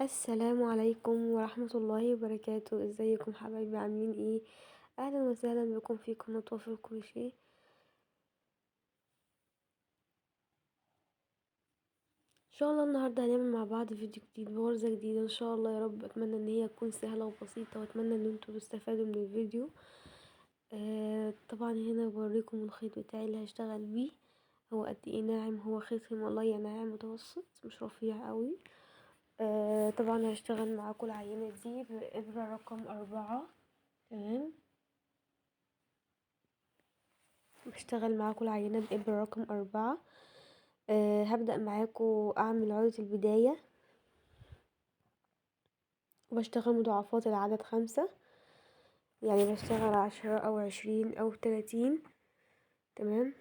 السلام عليكم ورحمة الله وبركاته. ازيكم حبايبي؟ عاملين ايه؟ اهلا وسهلا بكم في قناة وفي الكروشيه. ان شاء الله النهارده هنعمل مع بعض فيديو جديد بغرزة جديدة ان شاء الله. يا رب اتمنى ان هي تكون سهلة وبسيطة، واتمنى ان انتوا تستفادوا من الفيديو. طبعا هنا بوريكم الخيط بتاعي اللي هشتغل بيه. هو قد ايه ناعم، هو خيط هيمالايا ناعم متوسط مش رفيع قوي. طبعا هشتغل معاكم العينة دي بإبرة رقم 4. تمام. بشتغل معاكم العينة بإبرة رقم 4. هبدأ معاكم أعمل عقدة البداية، وبشتغل مضاعفات العدد 5. يعني بشتغل 10 أو 20 أو 30. تمام.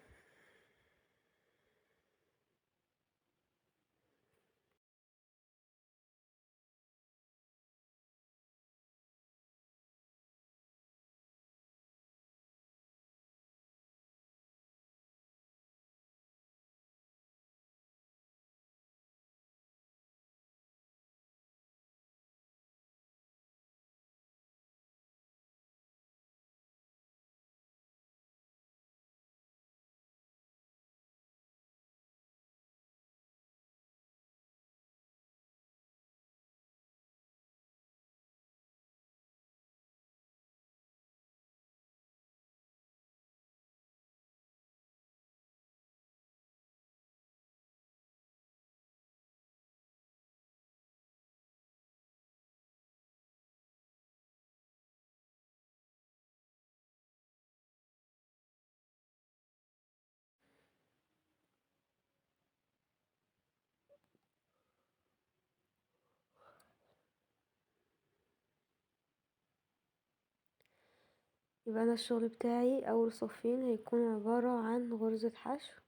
يبقى أنا الشغل بتاعي أول صفين هيكون عبارة عن غرزة حشو،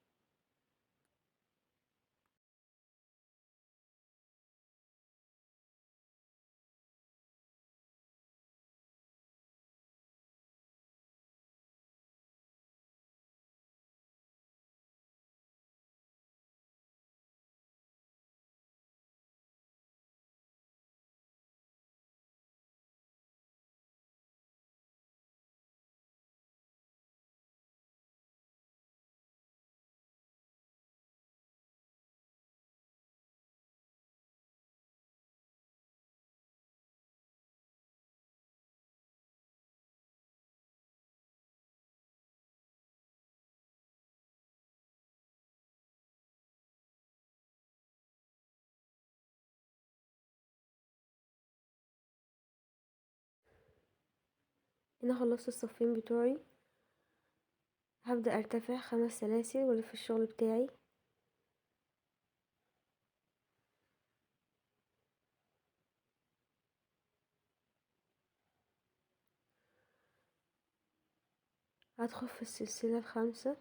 هنا خلصت الصفين بتوعي. هبدأ ارتفع 5 سلاسل والف الشغل بتاعي. هدخل في السلسلة ال5.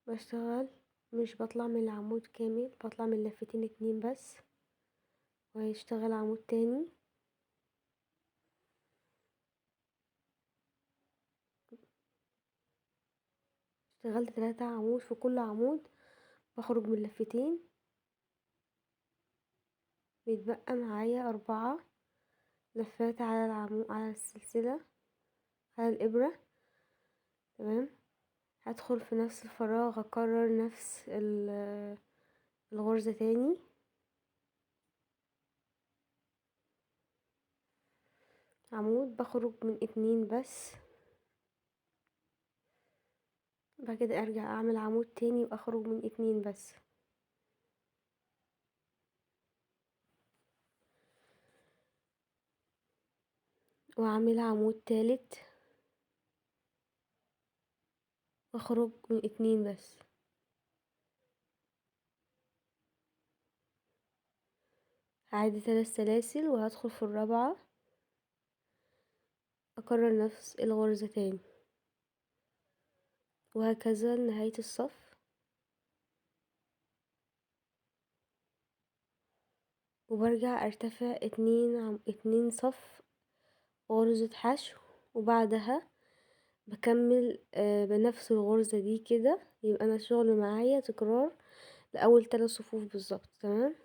بشتغل، مش بطلع من العمود كامل، بطلع من لفتين 2 بس، وهيشتغل عمود تاني. اشتغلت 3 عمود، في كل عمود بخرج من لفتين، بيتبقى معايا 4 لفات على على السلسلة، على الإبرة. تمام. هدخل في نفس الفراغ، اكرر نفس الغرزة تاني. عمود بخرج من 2 بس، بعد كده ارجع اعمل عمود تاني واخرج من 2 بس، واعمل عمود تالت واخرج من 2 بس. هعد 3 سلاسل وهدخل في الرابعة، اكرر نفس الغرزة تاني، وهكذا لنهاية الصف. وبرجع ارتفع 2 صف غرزة حشو، وبعدها بكمل بنفس الغرزة دي كده، يبقى انا الشغل معايا تكرار لأول 3 صفوف بالظبط. تمام.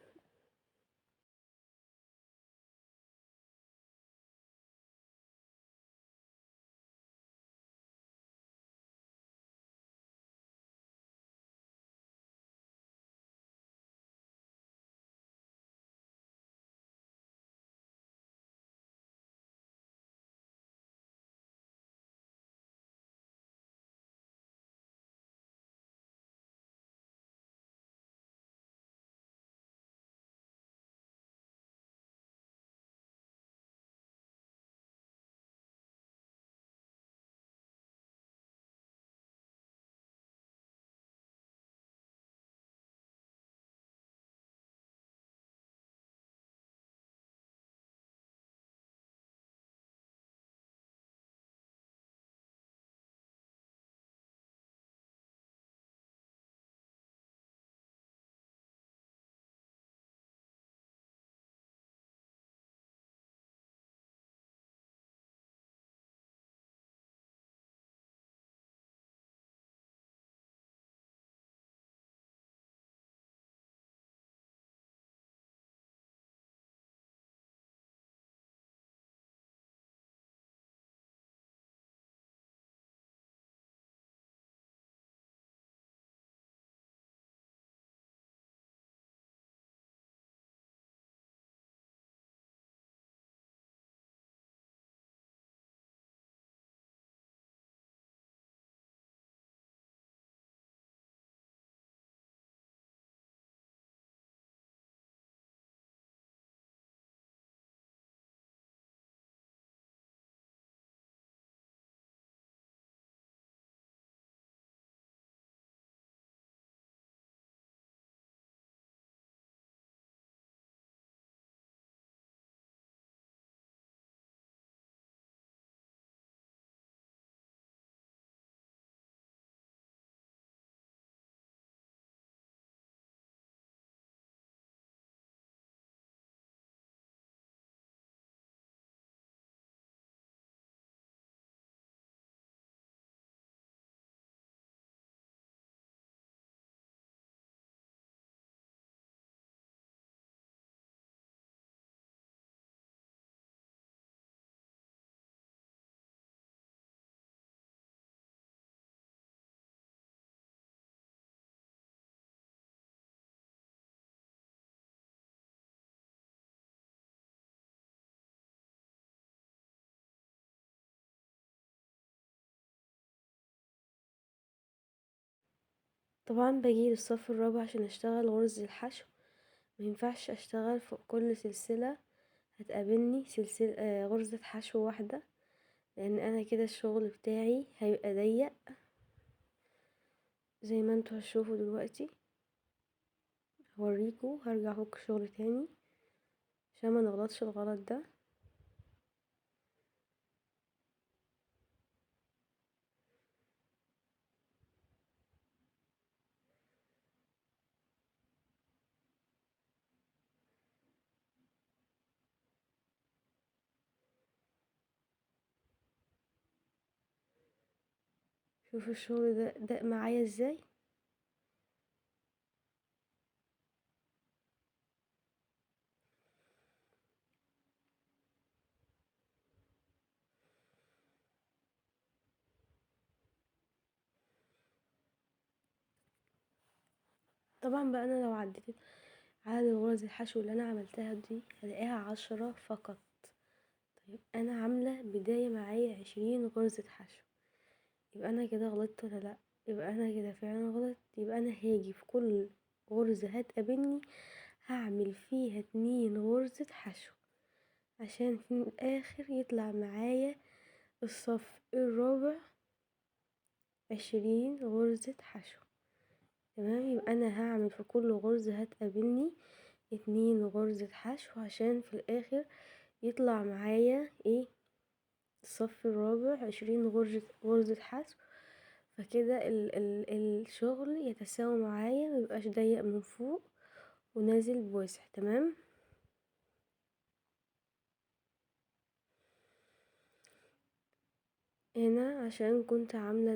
طبعا باجي للصف الرابع عشان اشتغل غرزة الحشو. مينفعش اشتغل فوق كل سلسلة هتقابلني سلسلة غرزة حشو واحدة، لان انا كده الشغل بتاعي هيبقى ضيق زي ما انتوا هتشوفوا دلوقتي. هوريكوا، هرجع هوك شغل تاني عشان ما نغلطش الغلط ده. شوفوا الشغل ده معايا ازاي. طبعا بقى انا لو عديت عدد غرز الحشو اللي انا عملتها دي هلاقيها 10 فقط. طيب انا عاملة بداية معايا 20 غرزة حشو، يبقى انا كده غلطت ولا لا؟ يبقى انا كده فعلا غلط. يبقى انا هاجي في كل غرزة هتقابلني هعمل فيها 2 غرزة حشو، عشان في الاخر يطلع معايا الصف الرابع 20 غرزة حشو. تمام. يبقى انا هعمل في كل غرزة هتقابلني 2 غرزة حشو، عشان في الاخر يطلع معايا ايه؟ الصف الرابع 20 غرزة حشو. فكده الشغل يتساوى معايا، ميبقاش ضيق من فوق ونازل بواسع. تمام. هنا عشان كنت عاملة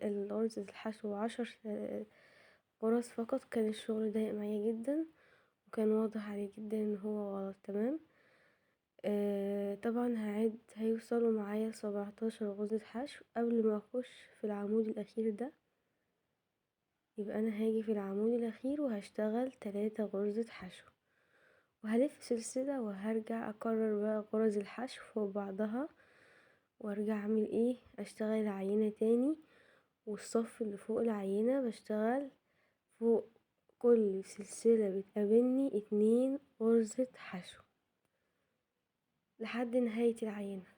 الأرز الحشو 10 غرز فقط، كان الشغل ضايق معايا جدا وكان واضح عليه جدا ان هو غلط. تمام. طبعا هيوصلوا معايا 17 غرزة حشو قبل ما اخش في العمود الاخير ده. يبقى انا هاجي في العمود الاخير وهشتغل 3 غرزة حشو وهلف سلسلة وهرجع اكرر بقى غرز الحشو فوق بعضها وارجع اعمل ايه، اشتغل عينة تاني، والصف اللي فوق العينة بشتغل فوق كل سلسلة بتقابلني 2 غرزة حشو لحد نهاية العينة.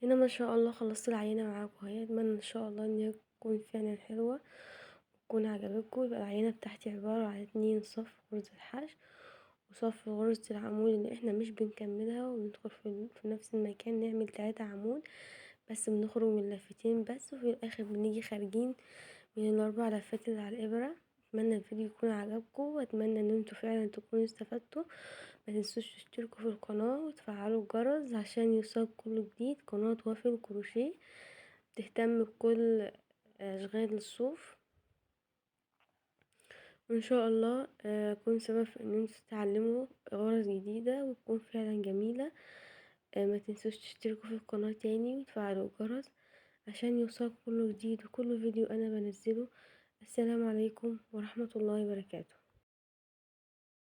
هنا ما شاء الله خلصت العينة معاكم اهي، اتمنى ان شاء الله ان هي تكون فعلا حلوة تكون عجبتكم. يبقى العينة بتاعتي عبارة عن 2 صف غرزة الحشو وصف غرزة العمود اللي احنا مش بنكملها وندخل في نفس المكان نعمل 3 عمود بس، بنخرج من لفتين بس، وفي الاخر بنيجي خارجين من ال4 لفات اللي على الابرة. اتمنى الفيديو يكون عجبكم، واتمنى ان انتوا فعلا تكونوا استفدتوا. ما تنسوش تشتركوا في القناة وتفعلوا الجرس عشان يوصلك كل جديد. قناة وافي الكروشيه بتهتم بكل اشغال الصوف، وان شاء الله اكون سبب في ان انتوا تتعلموا غرز جديدة وتكون فعلا جميلة. ما تنسوش تشتركوا في القناة تاني وتفعلوا الجرس عشان يوصلك كل جديد وكل فيديو انا بنزله. السلام عليكم ورحمة الله وبركاته.